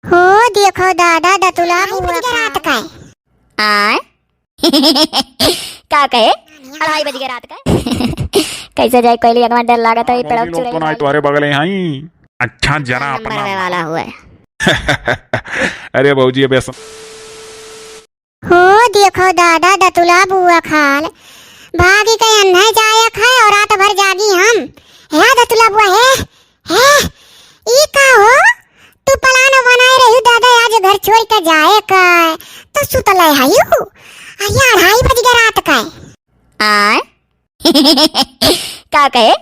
हो देखो दादा दतुला बुआ रात का आय का कहे 2:30 बज गए रात का कैसे जाए कोयली अगवा डर लागत है पेड़ लोग तो ना तुम्हारे बगल में आई। अच्छा जरा नंबर अपना वाला हुआ है। अरे बहूजी अब ऐसा हो देखो दादा दतुला बुआ खाल भागी के अन्ना जाया खाए और रात भर जागी हम है दतुला बुआ है ई का हो तू प्लान बनाए रही दादा आज घर छोड़ के जाए का तो सुतले हयू अया 2:30 बज गए रात का आय का कहे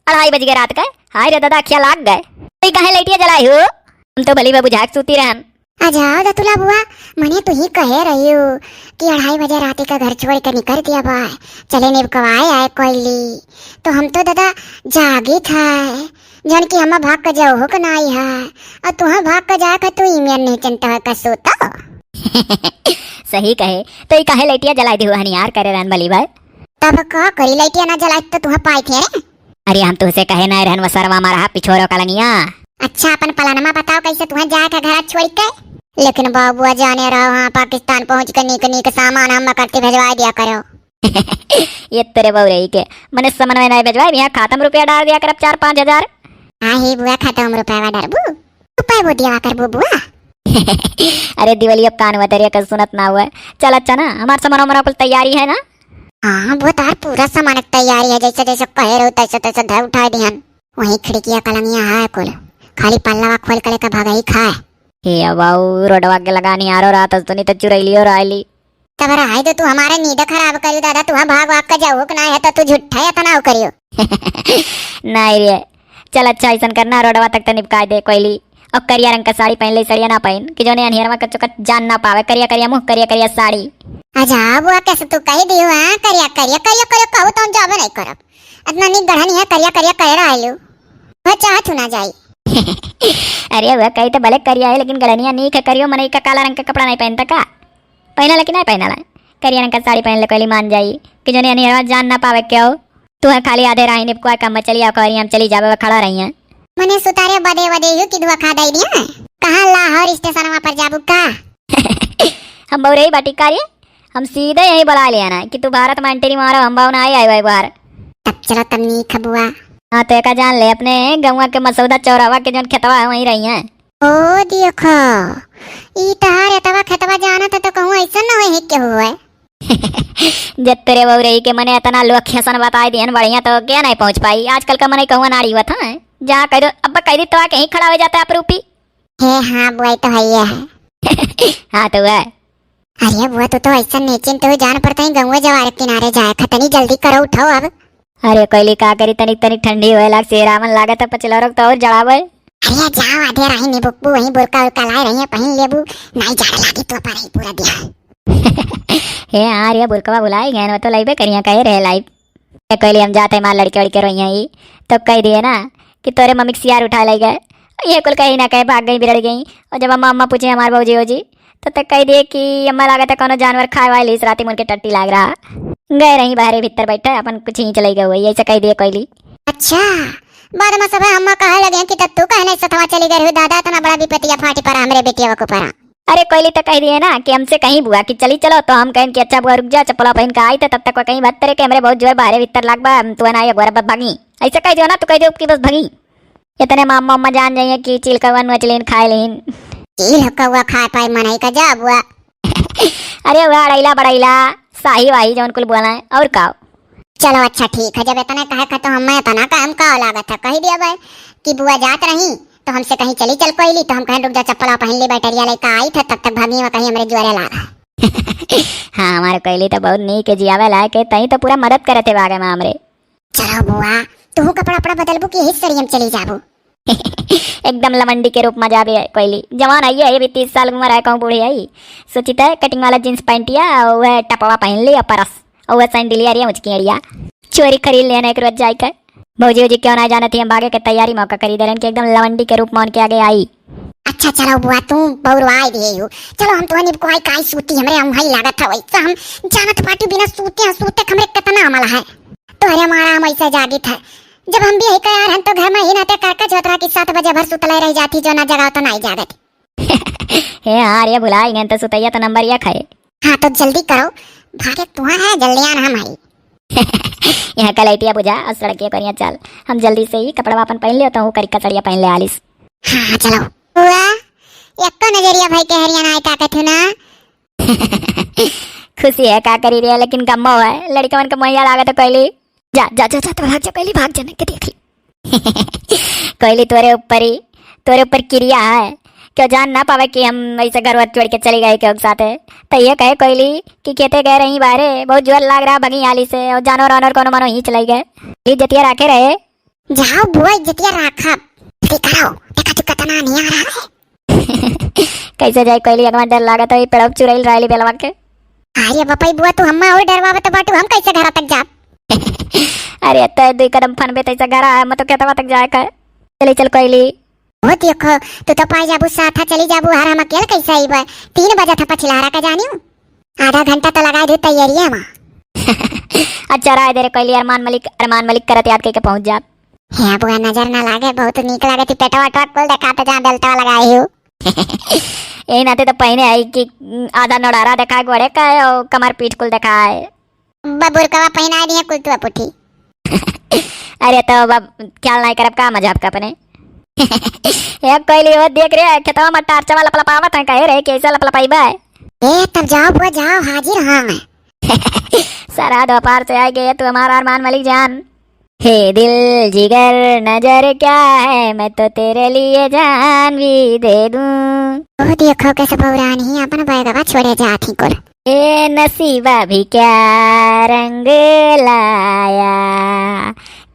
2:30 बज गए रात का। हाय रे दादा क्या लाग गए कोई कहे लाइटिया जलाई हो हम तो भली बुझा के सूती रहन। अजाओ दतुला बुआ मने तू ही कहे रही हो कि 2:30 बजे रात का घर छोड़ कर निकल दिया बा चले ने कवाए आए कोयली तो हम तो दादा जागी था जन की हम भाग कर जाओ हो ना आई है और तुहा भाग कर जाए का तू ईमेल नहीं चिंता का सोता सही कहे तो ये कहे लाइटिया जलाई दी हो यार करे रहन भली भाई तब का करी लाइटिया ना जलाई तो तुहा पाई थे रे। अरे हम तुझसे कहे ना रहन वसरवा मारा पिछोरो कलंगिया। अच्छा अपन प्लानमा बताओ कैसे तुहा जाए का घर छोड़ के लेकिन बाबुआ जाने रहो वहाँ पाकिस्तान पहुँच कर नीक नीक सामान हम करते भेजवा दिया करो ये तेरे बहु रही के मने समन में नहीं भेजवाए यहाँ खातम रुपया डाल दिया कर 4-5 हजार। हाँ ही बुआ खत्म रुपया डरबू रुपये वो दिया कर बुआ अरे दिवाली अब कान हुआ तेरे का सुनत ना हुआ चल अच्छा ना हमारे सामान हमारा कुल तैयारी है ना। हाँ वो तार पूरा सामान तैयारी है जैसे जैसे कहे रहो तैसे तैसे धर उठा दिहन वही खिड़कियाँ कलंगियाँ है कुल खाली पल्ला खोल कर का भागा ही खाए हे अबाऊ रोडवा के लगानी आरो रात तो नहीं तो चुरैली और आईली तब रहा तो तू हमारा नींद खराब करियो दादा तू भाग भाग कर जाओ ना है तो तू झूठा है तना करियो नहीं रे चल अच्छा ऐसा करना रोडवा तक तो निपका दे कोयली और करिया रंग का साड़ी पहन ले सड़िया ना पहन कि जो ने अनहेरवा कचो जान ना पावे करिया करिया मुंह करिया करिया साड़ी। अच्छा बुआ कैसे तू कही दियो हां करिया करिया करिया करिया कहू तो हम जाबे नहीं करब इतना नी गढ़नी है करिया करिया कह रहा है लो वो चाहत ना जाई अरे वह कही तो भले करिया है लेकिन गड़निया नहीं का करियो मने का काला रंग का कपड़ा नहीं पहनता का पहना लेकिन नहीं पहना ला करिया रंग का साड़ी पहन ले कोयली मान जाई कि जो ने अनहेरवा जान ना पावे क्यों तू है खाली आधे राही निपको काम चली आ करिया हम चली जावे खड़ा रही है मने सुतारे बदे बदे यू कि दुआ खा दई दिया कहां लाहौर स्टेशन पर जाबू का हम बहु रही बाटी कार्य हम सीधे यही बुला लिया ना कि तू भारत में एंट्री मारो हम भाव ना आई आई बार तब चलो तब नी खबुआ हाँ तो एक जान ले अपने गौवा के मसौदा चौरावा के जन खेतवा है वहीं रही हैं। ओ देखो ई तहार एतवा खेतवा जाना तो कहूं ऐसा ना होए के हुए जब तेरे बहु रही के मने इतना लोकेशन बताई दियन बढ़िया तो क्या नहीं पहुंच पाई आजकल का मने कहूं नाड़ी हुआ था जहाँ कह दो अब कह दी तो कहीं खड़ा हो जाता है अपरूपी है हाँ बुआ तो है हाँ तो है। अरे बुआ तो ऐसा निश्चिंत हो जान पड़ता है गंगा जवार किनारे जाए खतनी जल्दी करो उठाओ अब। अरे कोयली का करी तनिक तनिक ठंडी हुए लाग सेरावन लागत है पचलो रोक तो और जड़ावे अरे जाओ आधे राही नी बुक्बू वहीं बुरका उरका लाए रही है पहन लेबू नहीं जाड़ लागी तो पर ही पूरा दिया हे हाँ रे बुरकवा बुलाई गए वो तो लाइबे करिया कहे रहे लाइव कोयली हम जाते मार लड़के वड़के रोई हैं तो कह दिए ना कि तोरे मम्मी सियार उठा ले गए ये कुल कहीं ना कहीं भाग गई बिगड़ गई और जब अम्मा पूछे हमारे बहू जी जी तो तक कह दिए कि अम्मा लागत है कोनो जानवर खाए वाली इस राती मुनके टट्टी लाग रहा गए रही बाहर भीतर बैठे अपन कुछ ही चले गए ऐसे कह दिए कोयली। अच्छा बाद में सब अम्मा कहे लगे कि तू कहने सतवा चली गई दादा इतना बड़ा विपतिया फाटी पर हमरे बेटिया को परा। अरे कोयली तो कह दिए ना कि हमसे कहीं बुआ कि चली चलो तो हम कहें कि अच्छा बुआ रुक जा चप्पला पहन के आई तो तब तक कहीं बत्तरे के हमरे बहुत जोर बाहर भीतर लाग बा तू ना गोरा बस भागी ऐसे कह दियो ना तो कह दियो कि बस भागी इतने मामा अम्मा जान जाइए कि चिल कवन मछलीन खाए लेन चिल कौवा खाए पाए मनाई का जा बुआ अरे वह अड़ैला बड़ैला साही वाही जौन कुल बोला है और का चलो अच्छा ठीक है जब इतना कहे तो हम इतना काम का लागत है कही दिया भाई कि बुआ जात रही तो हमसे कहीं चली चल कोयली तो हम कहें रुक जा चप्पल पहन ले बैटरिया लेकर आई था तब तक भागी में कहीं हमारे ज्वारे लागा हाँ हमारे कोयली तो बहुत नीक जियावे लायक है तही तो पूरा मदद करे थे बागे में हमरे। चलो बुआ तू कपड़ा अपना बदलबू कि हिस्से हम चली जाबू एकदम लमंडी के रूप में जाबे कोयली जवान आई है भी 30 साल उम्र है कहूँ बूढ़ी आई सोची था कटिंग वाला जींस पैंटिया वह टपवा पहन लिया परस और वह सैंडलिया रही मुझकी अड़िया चोरी खरीद लेना एक रोज जाकर भौजी वोजी क्यों ना जाना थी हम भागे के तैयारी मौका खरीदे रहे कि एकदम लवंडी के रूप मान के आगे आई। अच्छा चलो बुआ तू बौरवाई दिए चलो हम तो निब कोई काई सूती हमरे हम हई लागत है वैसा हम जानत पार्टी बिना सूते हमरे कितना अमल है तो अरे हमारा हम ऐसा जागी था जब हम भी यही कह यार हम तो घर में ही रहते काका जोतरा की 7 बजे भर सुतले रह जाती जो ना जगह तो नहीं जागत हे हाँ रे भुलाई गए तो सुतैया तो नंबर एक है। हाँ तो जल्दी करो, भागे तुहा है जल्दी आना हम आई। यहाँ कलैटिया बुझा और सड़किया करिया चल, हम जल्दी से ही कपड़ा अपन पहन ले तो हूँ करी कचड़िया पहन ले आलिस। हाँ चलो हुआ एक नजरिया भाई के हरियाणा आए ताकत हो ना। खुशी है का करी रही है लेकिन गम्मो है लड़का मन का मैया लागा तो कहली जा जा जा, जा तो भाग जा कहली, भाग जाने के देख ली। कहली तोरे ऊपर क्रिया है क्यों जान ना पावे कि हम ऐसे घर वर छोड़ के चली गए क्यों साथ है। तो ये कहे कोयली कि खेते गए रही बारे बहुत जोर लाग रहा भगी आली से और जानवर वानवर कोनो मानो ही चलाई गए इज्जतिया राखे रहे। जाओ बुआ इज्जतिया राखा दिखाओ देखा चुका तना नहीं आ रहा है। कैसे जाए कोयली अगवा डर लागा तो पेड़ों चुराइल रायली बेलवा के। अरे बपाई बुआ तू हम्मा और डरवावत बाटू हम कैसे घर तक जा। अरे तो 2 कदम फन बे तैसा घर है मैं तो कहता तक जाए का चली चल कोयली। वो देखो तू तो पाई जाबू साथा चली जाबू हर हम अकेले कैसे आई बा 3 बजे था पछिलारा का जानी हूँ आधा घंटा तो लगा दे तैयारी है मां। अच्छा राय दे रे कोयली अरमान मलिक करत याद के पहुंच जा। है बुआ नजर ना लागे बहुत नीक लागे ती पेटवा टक खोल देखा तो जहां बेल्टवा लगाई हूँ। ए नाते तो पहने आई कि आधा नोड़ारा देखा गोड़े का और कमर पीठ कुल देखा है बुरकवा पहना दिया कुल तू पुठी। अरे तो अब ख्याल नहीं करब का मजाक का अपने। एक कोयली वो देख रे खेतवा में टार्चा वाला लपलपावत है कहे रे कैसा लपलपाई बा। ए तब जाओ बुआ जाओ हाजिर हाँ मैं। सारा दोपहर से आ गए तू हमारा अरमान मलिक जान। हे दिल जिगर नजर क्या है मैं तो तेरे लिए जान भी दे दूं। ओ देखो कैसे पौरान ही अपन बैगवा छोड़े जाती कुल। ए नसीबा भी क्या रंग लाया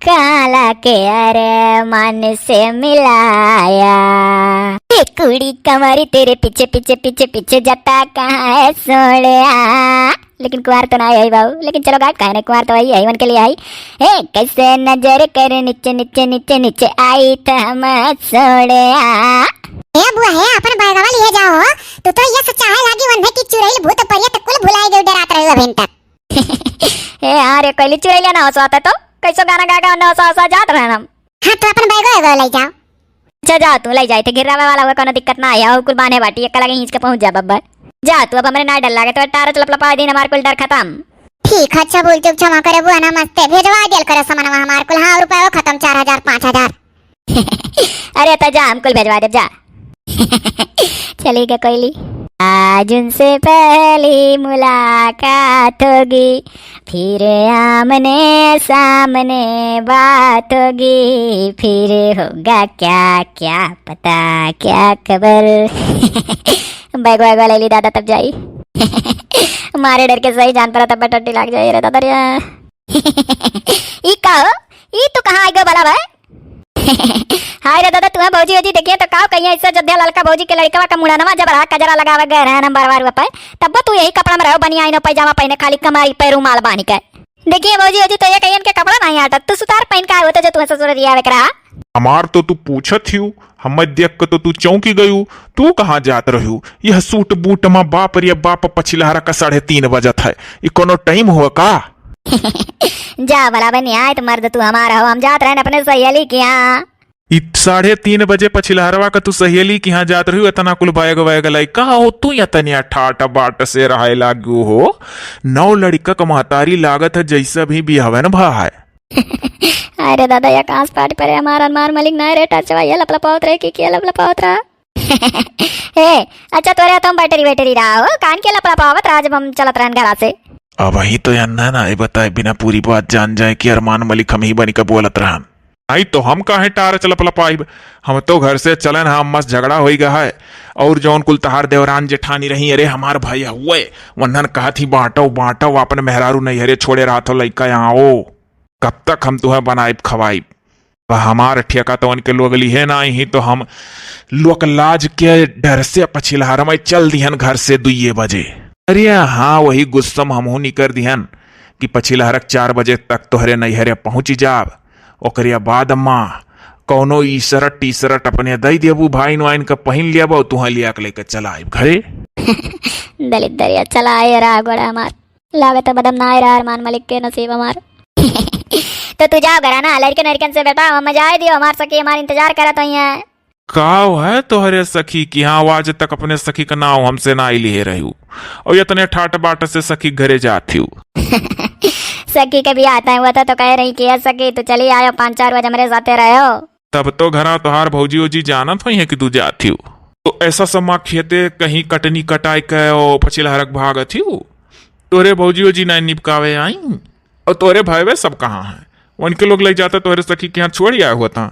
काला के अरे मन से मिलाया। ए कुड़ी कमरी तेरे पीछे पीछे पीछे पीछे जाता कहाँ है सोड़िया। लेकिन कुंवार तो ना आई बाबू लेकिन चलो गाय कहने कुंवार तो आई है मन के लिए आई। ए कैसे नजर कर नीचे नीचे नीचे नीचे आई तो हम सोड़िया। ए बुआ है अपन बैगवा लिए जाओ तू तो ये सच्चा है लागी वन है कि चुड़ैल भूत परिया तक कुल भुलाई गई डरात रही अभी तक। ए अरे कोई चुड़ैलिया ना हो सोता तो कैसो गाना गा गा ना सा जात रहना। हाँ तो अपन बैगवा ले जाओ। अच्छा जा तू ले जाए थे गिरावे वाला हुआ कोनो दिक्कत ना आया कुल बाने बाटी एक लगे हिंच के पहुंच जा बब्बर जा तू अब हमरे ना डर लागे तो टार लपलपा दिन हमार कुल डर खत्म। ठीक है अच्छा बोल चुप क्षमा करे बुआ नमस्ते भेजवा दियल करे सामान हमार कुल हाँ रुपए खत्म 4000 5000। अरे तो जा हम कुल भेजवा दे जा। चली गया कोयली आज उनसे पहली मुलाकात होगी फिर आमने सामने बात होगी फिर होगा क्या क्या पता क्या खबर। बैग वैग ले ली दादा तब जाई। मारे डर के सही जान पर तब टट्टी लग जाए रे दादा रे। ई कहो ई तू कहाँ आई गो भला भाई। हाय रे दादा तुम्हें भौजी वौजी देखिए तो काव कहीं ऐसा जद्या लड़का भौजी के लड़का का मुड़ानवा जब रहा कजरा लगावे गए रहे नंबर बार पे तब तू यही कपड़ा में रहो बनिया नो पैजामा पहने खाली कमारी पैरू माल बानी के। देखिए भौजी वौजी तो ये कहीं के कपड़ा नहीं आता तू सुतार पहन का होता जो तू ससुर दिया वे करा। हमार तो तू पूछत हियो हम देख के तो तू चौंकी गयू तू कहाँ जात रहू यह सूट बूट में बाप रे बाप पछिलहरा का 3:30 बजत है ये कोनो टाइम हुआ का। जा भला बनी आए तो मर्द तू हमारा हो हम जात रहे अपने सहेली के यहाँ। 3:30 बजे पछिलहरवा का तू सहेली के यहाँ जात रहू इतना कुल बैग वैग लाई कहा हो तू या तनिया ठाट बाट से रहे लागू हो 9 लड़का का महतारी लागत है जैसा भी बिहावन भा है। अरे दादा या कांस पार्टी पर हमारा मार मलिक ना रे टचवा ये लपलपावत रहे कि लपलपावत रहा। हे अच्छा तोरे तुम बैटरी रहा हो कान के लपलपावत रहा जब हम चलत रहन घर से। अब वही तो अन्ना ना बताए बिना पूरी बात जान जाए कि अरमान मलिक हम ही बनी का बोलत रहन आई तो हम काहे टार चलपलपाई हम तो घर से चलन हम मस्त झगड़ा हो गया है और जौन कुल तहार देवरान जेठानी रही अरे हमार भाई हुए वन्हन कहा थी बांटो बांटो अपने मेहरारू नहीं हरे छोड़े रहा था लड़का यहाँ ओ कब तक हम तुम्हें बनाइब खवाइब हमार ठेका तो उनके लोग ली है ना ही तो हम लोक लाज के डर से पछिलहार में चल दिहन घर से 2 बजे। अरे हाँ वही गुस्सम हमहू निकर दिहन कि पछिलहरक 4 बजे तक तोहरे नैहरे पहुंची जाब ओकरिया बाद माँ कौनो ई शर्ट टी शर्ट अपने दई देबू भाई नुआइन का पहन लिया तुहा लिया के लेकर चला आइब घरे। दलित दरिया चला आए रहा गोड़ा हमार लागत बदम ना आए रहा अरमान मलिक के नसीब हमार। तो तू जाओ घरा ना लड़के नरिकन से बेटा हम मजा आए दियो हमार सके हमार इंतजार करत है। काव है तोहरे सखी की हाँ आज तक अपने सखी का नाव हमसे ना ही लिए रही हूँ और इतने ठाट बाट से सखी घरे जाती हूँ। सखी के भी आता हुआ था तो कह रही कि सखी तो चली आयो 5-4 बजे हमारे साथे रहो। तब तो घरा तोहार भौजी ओजी जानत हुई है कि तू जाती हूँ तो ऐसा समा खेते कहीं कटनी कटाई के और पछिला हरक भागत हूँ। तोरे भौजी ओजी नहीं निपकावे आई और तोरे भाई वे सब कहाँ हैं उनके लोग ले जाते तोहरे सखी के यहाँ छोड़ आया हुआ था।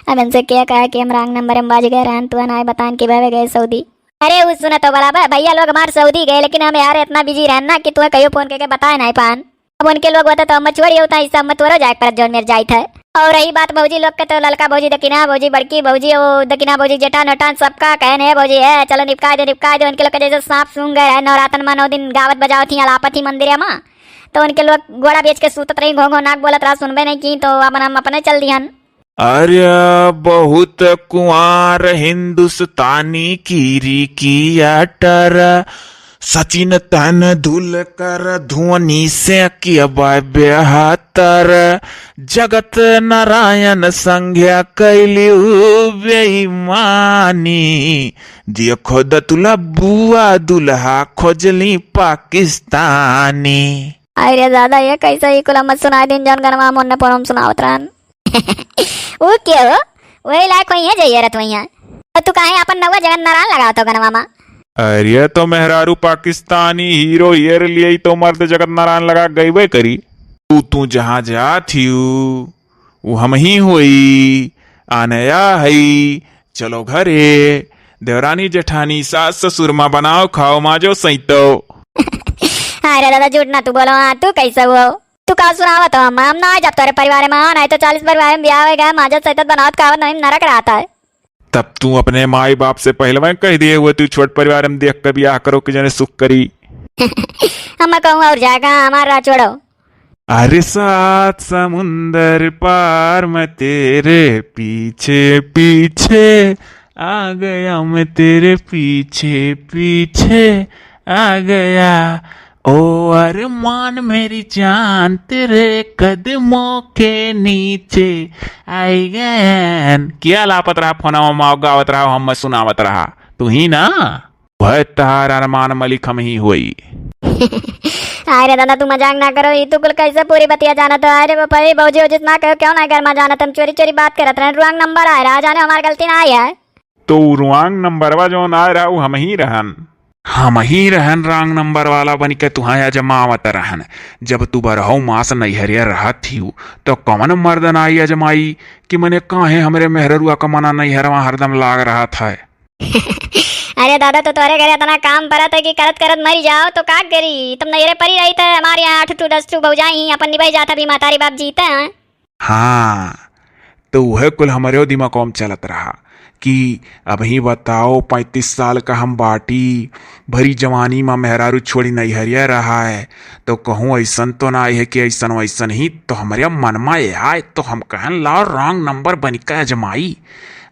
अब इनसे क्या कहा कि हम रंग नंबर में बाज गए रहन तू ना बतान कि भाई गए सऊदी। अरे उस सुना तो बराबर भैया लोग हमारे सऊदी गए लेकिन हम यार इतना बिजी रहना कि तुम्हें कहीं फोन करके बताए नहीं पान। अब उनके लोग होता तो हम छोड़ी होता इस सब तोरो जाए पर जोन मेरे जाई था। और रही बात भौजी लोग के तो ललका भौजी दकिना भौजी बड़की भौजी ओ दकिना भौजी जेठा नटान सबका कहने है भौजी है चलो निपका दे उनके लोग के जैसे सांप सूंघ गए नवरातन में 9 दिन गावत बजाओ थी अलापति मंदिर में तो उनके लोग घोड़ा बेच के सूतत रही घो नाक बोलत रहा सुनबे नहीं की तो अपन हम अपने चल दिहन। अरे बहुत कुंवार हिंदुस्तानी कीरी की अटर सचिन तन धुल कर धुनी से किया बेहतर जगत नारायण संज्ञा कैलियु बेईमानी देखो दतुला बुआ दुल्हा खोजली पाकिस्तानी। अरे दादा ये कैसे ही कुल मत सुनाई दिन जन गनमा मोन पर हम सुनावत रहन। वो क्या हो वही लायक वही है जइए रत वही है तो तू काहे अपन नवा जगन नारायण लगाओ तो गनमा मा। अरे तो मेहरारू पाकिस्तानी हीरो हीर लिए तो मर्द जगत नारायण लगा गई वे करी तू जहाँ जा थी वो हम ही हुई आनया है चलो घरे देवरानी जेठानी सास ससुर माँ बनाओ खाओ माजो सैतो। अरे दादा झूठ ना तू बोलो हाँ तू कैसे हो तू का सुनावा तो हम ना जब तोरे परिवार में नहीं तो 40 परिवार में ब्याह हो गया माजत सैतत बनावत खावत नहीं नरक रहता है। तब तू अपने माई बाप से पहले मैं कह दिए हुए तू छोट परिवार में देख कर ब्याह करो कि जने सुख करी। हम कहूँ और जाएगा हमारा छोड़ो। अरे 7 समुंदर पार मैं तेरे पीछे पीछे आ गया मैं तेरे पीछे पीछे आ गया ओ अरमान मेरी जान तेरे कदमों के नीचे आई गैन। क्या लापत रहा फोना माओ गावत रहा हम सुनावत रहा तू ही ना वह तार अरमान मलिक हम ही हुई। अरे दादा तू मजाक ना करो ये तू कुल कैसे पूरी बतिया जाना तो अरे बापा भौजी हो जितना कहो क्यों ना घर में जाना तुम चोरी चोरी बात करत रहे रॉन्ग नंबर आ रहा जाने हमारी गलती ना आई है तो रॉन्ग नंबर जो आ रहा वो हम ही रहन रॉन्ग नंबर वाला बन के तुहाया जमावत रहन। जब तू बरहु मास नैहरिया रहा थी तो कौन मर्दन आई अजमाई कि मने काहे हमरे मेहरुआ का मना नैहरवा हरदम लाग रहा था। अरे दादा तो तोरे घरे इतना काम परत है कि करत करत मरी जाओ तो का करी तुम नैहरे परी रही थे हमारे यहाँ 8-10 बउजाई अपन निभाई जाता भी मातारी बाप जीते हैं। हाँ तो वह कुल हमारे दिमाग कौम चलत रहा कि अभी बताओ 35 साल का हम बाटी भरी जवानी में मेहरारू छोड़ी नैहरिया रहा है तो कहूँ ऐसन तो ना है कि ऐसन वैसन ही तो हमारे मन में आए तो हम कहन ला रॉन्ग नंबर बन के अजमाई।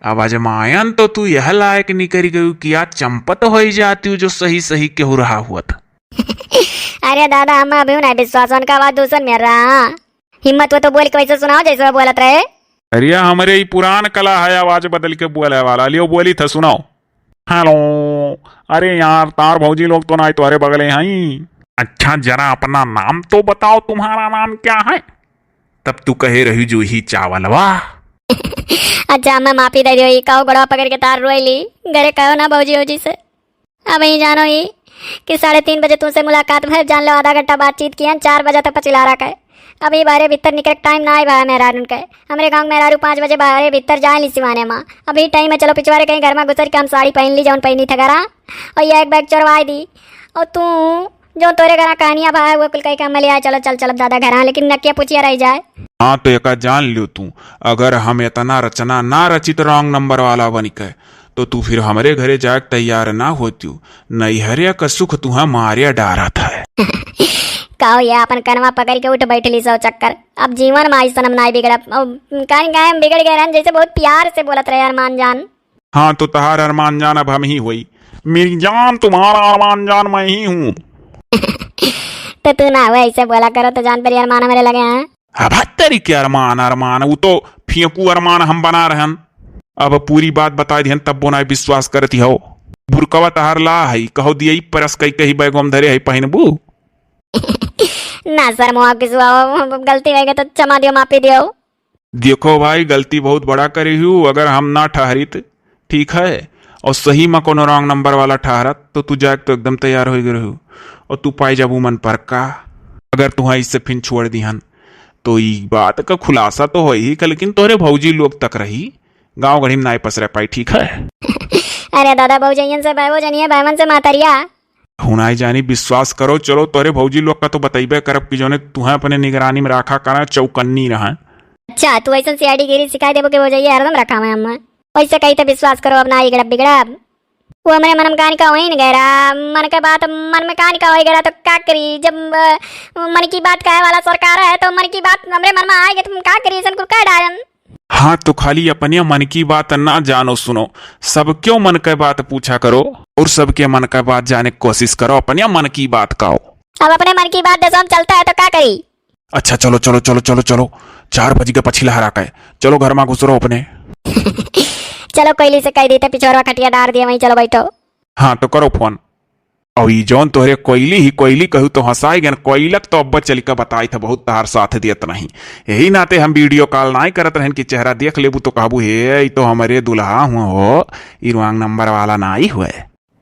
अब अजमायन तो तू यह लायक नहीं करी गई कि आज चंपत हो ही जाती हूँ जो सही सही क्यों रहा हुआ था। अरे दादा हम अभी नहीं विश्वास उनका बात दूसर मेर रहा हिम्मत हो तो बोल के वैसे सुनाओ जैसे वो बोलत रहे। अरे हमारे ही पुरान कला है आवाज बदल के बोले वाला लियो बोली था सुनाओ। हेलो अरे यार तार भौजी लोग तो ना तुम्हारे बगले हैं। अच्छा जरा अपना नाम तो बताओ तुम्हारा नाम क्या है। तब तू कहे रही जूही चावलवा। अच्छा मैं माफी दे दियो कहो गड़वा पकड़ के तार रोईली घरे कहो ना भौजी होजी से। अब ही जानो ही कि 3:30 बजे तुमसे मुलाकात भर जान लो आधा घंटा बातचीत किया 4 बजे तक पचिला रखा है। अभी बारे भीतर निकल टाइम ना आई भाई मेहरारू के हमारे गांव मेहरारू 5 बजे बारे भीतर जाए ली सिवाने माँ अभी टाइम है चलो पिछवाड़े कहीं घर में घुसर के हम साड़ी पहन ली जौन पहनी था घरा और ये एक बैग चढ़वाई दी और तू जो तोरे घर कहानियां भाई वो कुल कहीं काम ले आए चलो चल चल दादा घर लेकिन नकिया पूछिया रह जाए। हाँ तो एक जान लियो तू अगर हम इतना रचना ना रचित रॉन्ग नंबर वाला बन के तो तू फिर हमारे घरे जाए तैयार ना होती नैहरिया का सुख तुहा मारिया डारा था। कहो ये अपन कनवा पकड़ के उठ बैठली सौ चक्कर अब जीवन में ऐसा ना बिगड़ा कहीं गए हम बिगड़ गए जैसे बहुत प्यार से बोलत रहे अरमान जान। हाँ तो तहार अरमान जान अब हम ही हुई मेरी जान तुम्हारा अरमान जान मैं ही हूँ। तो तू ना हुआ ऐसे बोला करो तो जान पर अरमान मेरे लगे हैं। अब तेरी क्या अरमान अरमान वो तो फेंकू अरमान हम बना रहन अब पूरी बात बता दिहन तब बोना विश्वास करती हो। बुरकवा तहार ला है कहो दियई परस कई कही बैगोम धरे है पहिनबू। ना सर मुआ किसुआ गलती हो गई तो क्षमा दियो माफी दियो। देखो भाई गलती बहुत बड़ा करी हूँ, अगर हम ना ठहरित ठीक है और सही में कोनो रॉन्ग नंबर वाला ठहरत तो तू जाके तो एकदम तैयार हो गए हो और तू पाई जाबू मन पर का। अगर तुहा इससे फिर छोड़ दिहन तो ई बात का खुलासा तो हो ही, लेकिन तोरे भौजी लोग तक रही गांव गढ़ी में नाई पसरे पाई ठीक है। अरे दादा भौजैयन से भाई जनिए भाईमन से मातरिया हुनाई जानी विश्वास करो। चलो तोरे भौजी लोग का तो बतैबे करब कि जोने तुहा अपने निगरानी में रखा करा चौकन्नी रहा। अच्छा तू ऐसा सीआईडी गिरी सिखाई देबो के भौजैया हरदम रखा मैं अम्मा वैसे कही तो विश्वास करो अब ना ही गड़ब बिगड़ब। वो हमारे मन में कहानी का वही नहीं गहरा मन के बात मन में कहानी का वही गहरा तो क्या करी जब मन की बात कहे वाला सरकार है तो मन की बात हमारे मन में आएगी तुम क्या करी सन कह डालन। हाँ तो खाली अपने मन की बात ना जानो सुनो, सब क्यों मन की बात पूछा करो और सबके मन की बात जाने की कोशिश करो, अपने मन की बात कहो। अब अपने मन की बात जैसा चलता है तो क्या करी। अच्छा चलो चलो चलो चलो चलो 4 बजे के पछिला हरा के चलो घर में घुसरो अपने। चलो कोयली से कह देते पिछोरवा खटिया डाल दिया वहीं चलो बैठो। हाँ तो करो फोन। और ई जौन तोहरे कोयली ही कोयली कहू तो हंसाई गन कोयलक तो अब चल के बताई था बहुत तहार साथ दियत नहीं, यही नाते हम वीडियो कॉल ना करत रहन कि चेहरा देख लेबू तो कहबू हे तो हमारे दुल्हा हुआ हो ई रॉन्ग नंबर वाला ना ही हुए।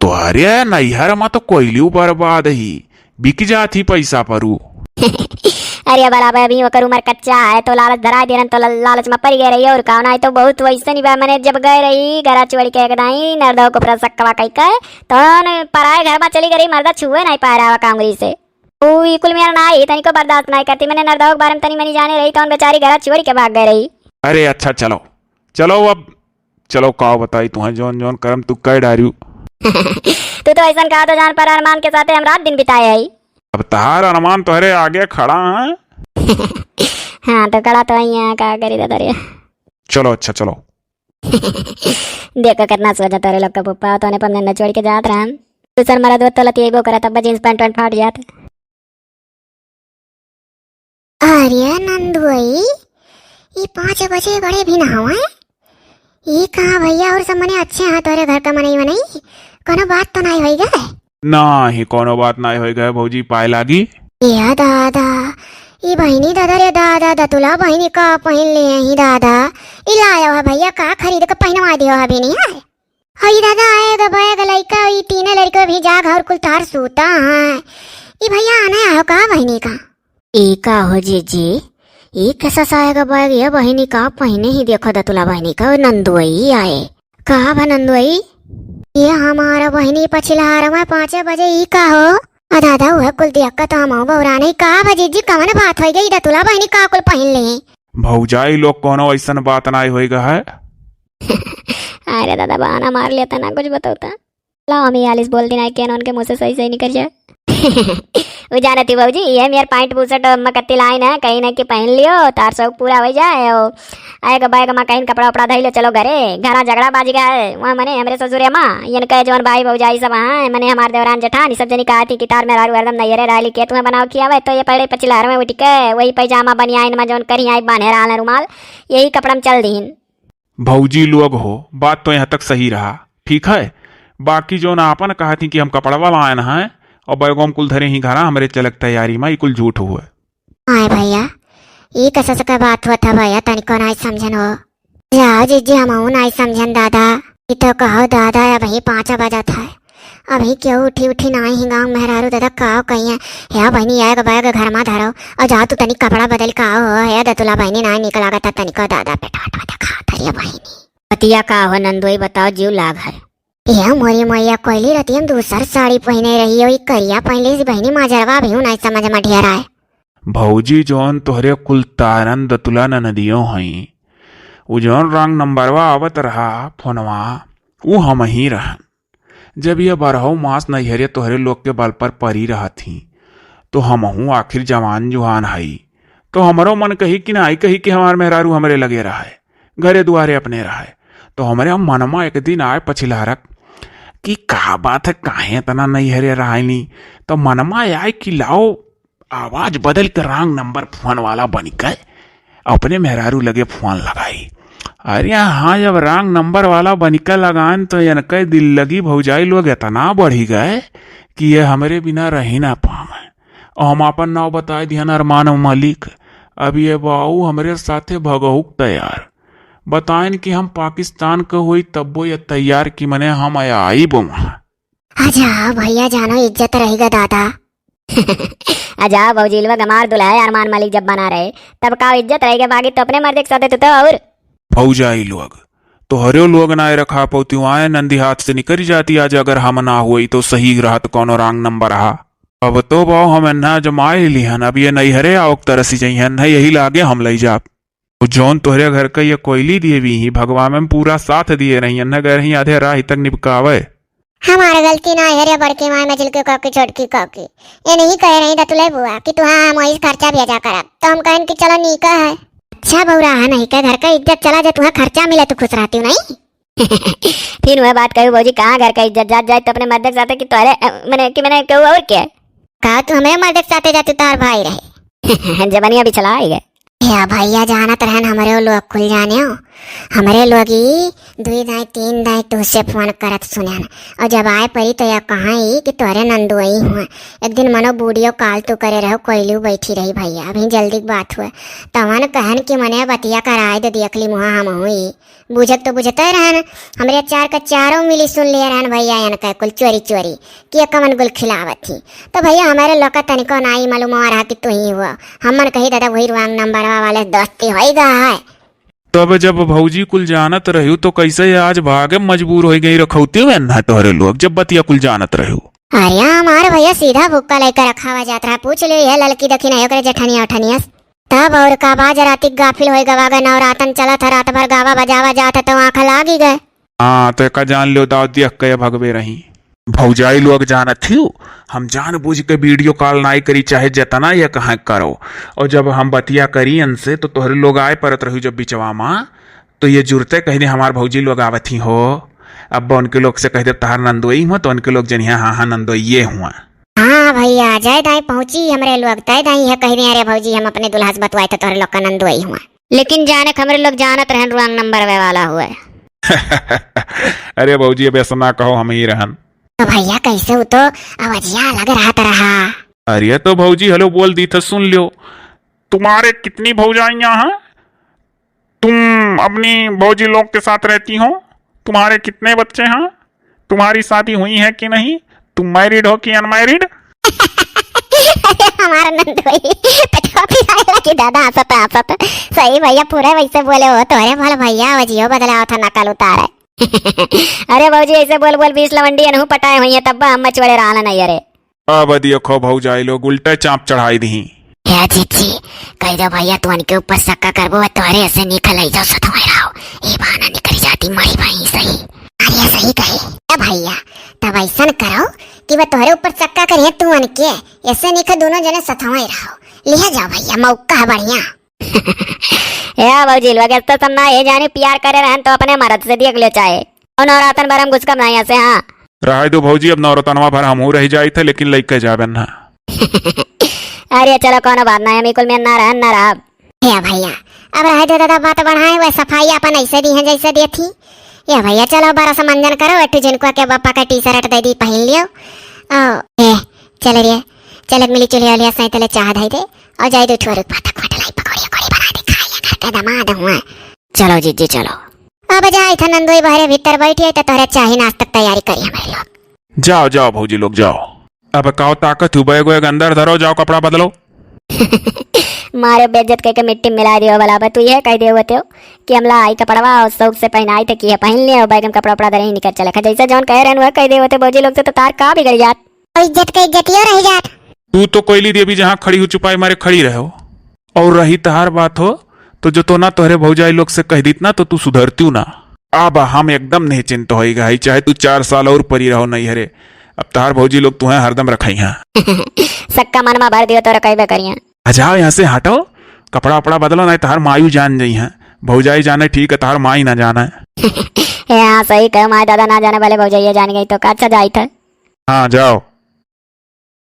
तो अरे नैहर में तो कोयली बर्बाद ही बिक जाती पैसा परू। अरे बराबर अभी ओकर उम्र कच्चा है तो लालच धरा दे तो लालच में पड़ गए रही और का ना तो बहुत वैसे नहीं मैंने जब गए रही घर चुड़ी के गदाई नर्दो को प्रसक्कवा कई के तो पराए घर में चली गई मर्दा छुए नहीं पा रहा कांगरी से वो कुल मेरा ना ही तनी को बर्दाश्त नहीं करती मैंने नर्दो के बारे में तनी मनी जाने रही तो बेचारी घर चुड़ी के भाग गए रही। अरे अच्छा चलो चलो अब चलो का बताई तुम्हें जौन जौन करम तू कह डारू। तू तो ऐसा कहा तो जान पर अरमान के साथ हम रात दिन बिताए है। अब तहार अरमान तोहरे आगे खड़ा है। हाँ तो खड़ा तो वही है क्या करी दादा रे। चलो अच्छा चलो। देखो कितना सोचा तारे लोग का पुप्पा तो ने पमने न छोड़ के जात रहा दूसर मरा दो तो लती वो करा तब जींस पैंट फाट जात। अरे नंदुई ये 5 बजे बड़े भी ना हुआ ये कहा भैया और सब मने अच्छे हैं तोरे घर का मने मनाई कोनो बात तो नहीं होई गए ना ही कोनो बात ना हो गए भौजी पाए लागी। या दादा ये बहनी दादा रे दादा दतुला बहनी का पहन ले ही दादा ये लाया हुआ भैया का खरीद के पहनवा दियो अभी नहीं यार। हई दादा आएगा बैग लड़का ये 3 लड़के भी जाग और कुल तार सूता है ये भैया आने आओ का बहनी का ई का हो जी ये कैसा आएगा बैग ये बहनी का पहने ही देखो दतुला बहनी का नंदुई आए कहा भा नंदुई ये हमारा बहनी पछिला में 5 बजे ई का हो दादा हुआ कुल दिक्कत तो हम बौराने का भजी जी कवन बात हो गई दतुला बहनी का कुल पहन ले भौजाई लोग कोनो ऐसा बात ना हो गया है। अरे दादा बहाना मार लिया था ना कुछ बताता लाओ हम आलिस बोल देना कि उनके मुंह से सही निकल जाए। वो जानती बहू जी ये मेरे पैंट बुशर्ट मकत्ती लाइन है कहीं ना कि पहन लियो तार सब पूरा हो जाए आएगा बैग में कहीं कपड़ा उपड़ा धैलो चलो घरे घरा झगड़ा बाज गया है वहाँ मैंने हमारे ससुरे माँ ये कहे जौन भाई भौजाई सब हाँ मैंने हमारे देवरान जेठानी सब जनी कहा थी कि तार मेरा हरदम नैयरे डाली के तुम्हें बनाओ किया हुआ तो ये पहले पचिलहर में उठ के वही पैजामा बनियाइन में जौन करी आई बांधे रहा रुमाल यही कपड़ा में चल दीन। भौजी लोग हो बात तो यहाँ तक सही रहा ठीक है, बाकी जो ना आपन कहा थी कि हम कपड़वा लाए हैं और बैगोम कुल धरे ही घरा हमारे चलक तैयारी में कुल झूठ हुआ। हाय भैया ये कैसा का बात हुआ था भैया तनिको नहीं समझन हो जाओ जीजी हम नहीं समझन दादा ये तो कहो दादा अभी 5 बजा था अभी क्यों उठी नहीं ही गाँव मेहरारू दादा कहो कहीं है बहनी आएगा बैग घर में धरो और जा तू तनिक कपड़ा बदल कहो है दतुला बहनी नहीं निकल आगा था तनिको दादा पेट खा धरिया बहनी पतिया का हो नंदोई बताओ जीव लाभ है यह मोरी मैया कोयली रहती हम दूसर साड़ी पहने रही हो करिया पहले से बहनी माजरवा भी नहीं समझ में ढेरा है। भौजी जौन तोहरे कुल तारन दतुला नदियों हई उ जौन रंग नंबरवा आवत रहा फोनवा उ हम ही रहन जब यह 12 मास नैहरे तोहरे लोग के बल पर परी रहा थी तो हमहू आखिर जवान जुहान हई तो हमारो मन कही कि ना कही कि हमार मेहरारू हमरे लगे रहा है घरे दुआरे अपने रहा है तो हमारे मनमा एक दिन आए पछिलहरक कि का बात है काहे तना नैहरे रहानी तो मनमा आए कि लाओ आवाज बदल कर रंग नंबर फोन वाला बन गए अपने मेहरारू लगे फोन लगाई अरे हाँ, जब रंग नंबर वाला बनिका लगान तो इनके दिल लगी भौजाई लोग इतना बढ़ी गए कि ये हमरे बिना रही ना पावे। और हम अपन नाव बताए दिहन अरमान मलिक। अब ये बाऊ हमरे साथे भगहुक तैयार। बताएन कि हम पाकिस्तान के हुई तब्बो ये तैयार कि मने हम आई बुमा। अच्छा भैया जानो इज्जत रहेगा दादा। अच्छा भौजीलवा गमार दुल्हा है अरमान मलिक जब बना रहे तब का इज्जत रहेगी, बाकी तो अपने मर्द के साथ तो और भौजाई लोग तो हरे लोग ना रखा पौती आए नंदी हाथ से निकल जाती। आज अगर हम ना हुई तो सही रहत कोनो रंग नंबर रहा। अब तो बाऊ हम ना जमाए लिहन। अब ये नहीं हरे आओ तरसी जइहन है यही लागे हम लई जाब। जौन तोहरे घर का ये कोयली दिए भी ही भगवान में पूरा साथ दिए रही न गए रही आधे राह तक निपकावे। हमारा गलती ना है रे बड़की माँ में झिलके काकी छोटकी काकी। ये नहीं कह रही दतुले बुआ कि तू हाँ वही खर्चा भेजा कर। तो हम कहें कि चलो नीका है। अच्छा बउरा है नहीं का घर का इज्जत चला जाए तुम्हें खर्चा मिले तो खुश रहती हूँ नहीं। फिर वह बात कहूँ भौजी कहाँ घर का इज्जत जात जाए तो अपने मर्द के साथ कि मैंने कहूँ और क्या कहा तू हमें मर्द के साथ जाते तार भाई रहे। जबनिया भी चला गए या भैया जानत रहन हमारे लोग खुल जाने हो। हमारे लोग ही 2 दाई 3 दाई तुझसे फोन करत सुनन। और जब आए परी तो या कहाँ ही कि तोरे नंदुआई हुआ। एक दिन मनो बूढ़ियो काल तू करे रहो कोयलू बैठी रही भैया अभी जल्दी बात हुआ। तवन कहन कि मने बतिया कराए दे देखली मुहा हम हुई। बुझक तो बुझते रहन हमरे चार का चारों मिली सुन लिया रहन भैया यन कह कुल चोरी चोरी कि कमन गुल खिलावत थी। तो भैया हमारे लोग तनिको नाई मालूम रहा कि तू ही हुआ। हमन कही दादा वही रंग नंबर वाले दोस्ती होगा है। तब जब भौजी कुल जानत रहू तो कैसे आज भागे मजबूर हो गई रखौती हुए ना तोहरे लोग जब बतिया कुल जानत रहू। अरे हमारे भैया सीधा भुक्का लेकर रखा हुआ जाता है। पूछ ले ये लड़की देखी नहीं करे जठनिया उठनिया तब और का बाज राती गाफिल हो गवा नवरातन चला था रात भर गावा बजावा जाता तो आँख लागी गए। हाँ तो का जान लो दाव देख के भगवे रही। भौजाई लोग जानत थी हम जान बूझ के वीडियो कॉल नाई करी चाहे जतना या कहाँ करो। और जब हम बतिया करी इनसे तो तोहरे लोग आए परत रहू जब बिचवा माँ तो ये जुड़ते कह दे हमार भौजी लोग आवत ही हो। अब उनके लोग से कह दे तहार नंदोई हुआ तो उनके लोग जनिया हाँ हाँ नंदोइये हुआ। हाँ भैया जय दाई पहुंची हमरे लोग तय दाई है कह दे अरे भौजी हम अपने दुल्हा से बतवाए तो तोहरे लोग का नंदोई हुआ। लेकिन जाने हमरे लोग जानत रहन रंग नंबर वे वाला हुआ। अरे भौजी अब ऐसा ना कहो हम ही रहन। तो भैया कैसे हो तो आवाजिया लग रहा रहा। अरे तो भौजी हेलो बोल दी था सुन लियो। तुम्हारे कितनी भौजाइयां हैं? तुम अपनी भौजी लोग के साथ रहती हो? तुम्हारे कितने बच्चे हैं? तुम्हारी शादी हुई है कि नहीं? तुम मैरिड हो कि अनमैरिड? हमारा नंदोई कि दादा हंसत सही भैया पूरे वैसे बोले हो तो अरे बोल भैया वजियो बदलाव था नकल उतारे। अरे भौजी ऐसे बोल बोल 20 लवंडी अनहु पटाए हुई है तब हम मचवड़े रहा नहीं। अरे अब देखो भौजाई लोग उल्टे चाप चढ़ाई दी। क्या जीजी कह दो भैया तू उनके ऊपर सक्का करबो तोहरे ऐसे निकल आई जाओ सतवाई रहो ये बहाना निकल जाती मरी भाई सही। अरे सही कहे भैया तब ऐसा करो कि वह तोहरे ऊपर सक्का करिए तू उनके ऐसे निकल दोनों जने सतवाई रहो लिया जाओ भैया मौका है बढ़िया। या भौजी लोग तो तुम ना ये जाने प्यार करे रहन तो अपने मर्द से देख ले चाहे और नवरातन भर हम घुस कर नहीं ऐसे। हाँ रहा दो भौजी अब नवरतनवा भर हम रह जाए थे लेकिन लइके जाबे ना। अरे चलो कोनो बात नहीं हम कुल में ना रहन ना रहा। भैया अब रह दे दादा बात बढ़ाए वह सफाई अपन ऐसे दी है जैसे दी थी। या भैया चलो बारा समंजन करो एटू जिनको के पापा का टी शर्ट दे दी पहन लियो। ए चल रे चल मिली चुलिया लिया सही तले चाह दे और जाए दो छोरे पाता खटलाई पकौड़ी पकौड़ी बना दे खाया घर का दामाद हुआ। चलो जीजी चलो अब जाए था नंदोई बहरे भीतर बैठी है तो तोरे चाही नाश्ता तैयारी करी हमारे लोग। जाओ जाओ भौजी लोग जाओ। अब काओ ताकत हुए गो अंदर धरो जाओ कपड़ा बदलो। मारे बेइज्जत के मिट्टी मिला दियो भला तू ये कह दियो तो कि हमला आई कपड़वा और शौक से पहनाई थे कि पहन लिया बैगन कपड़ा उपड़ा दे निकल चले जैसे जौन कह रहे कह दियो तो भौजी लोग से तो तार का बिगड़ जात इज्जत के इज्जतियो रह जात। तू तो कोयली देवी जहाँ खड़ी हो चुपाई मारे खड़ी रहो और रही तहार बात हो तो जो तो ना तोहरे भौजाई लोग से कह दीत ना तो तू सुधरती ना। अब हम एकदम नहीं चिंत होएगा ही चाहे तू 4 साल और परी रहो नहीं हरे। अब तहार भौजी लोग तुम्हें हरदम रखाई हैं। सक्का मन में भर दियो तो रखैबे करिया। आ जाओ यहाँ से हटो कपड़ा वपड़ा बदलो नहीं तहार मायू जान जाई है। भौजाई जाने ठीक है तहार माई ना जाना है। हाँ सही कहो माँ दादा ना जाने वाले भौजाई जान गई तो अच्छा जाई था। हाँ जाओ।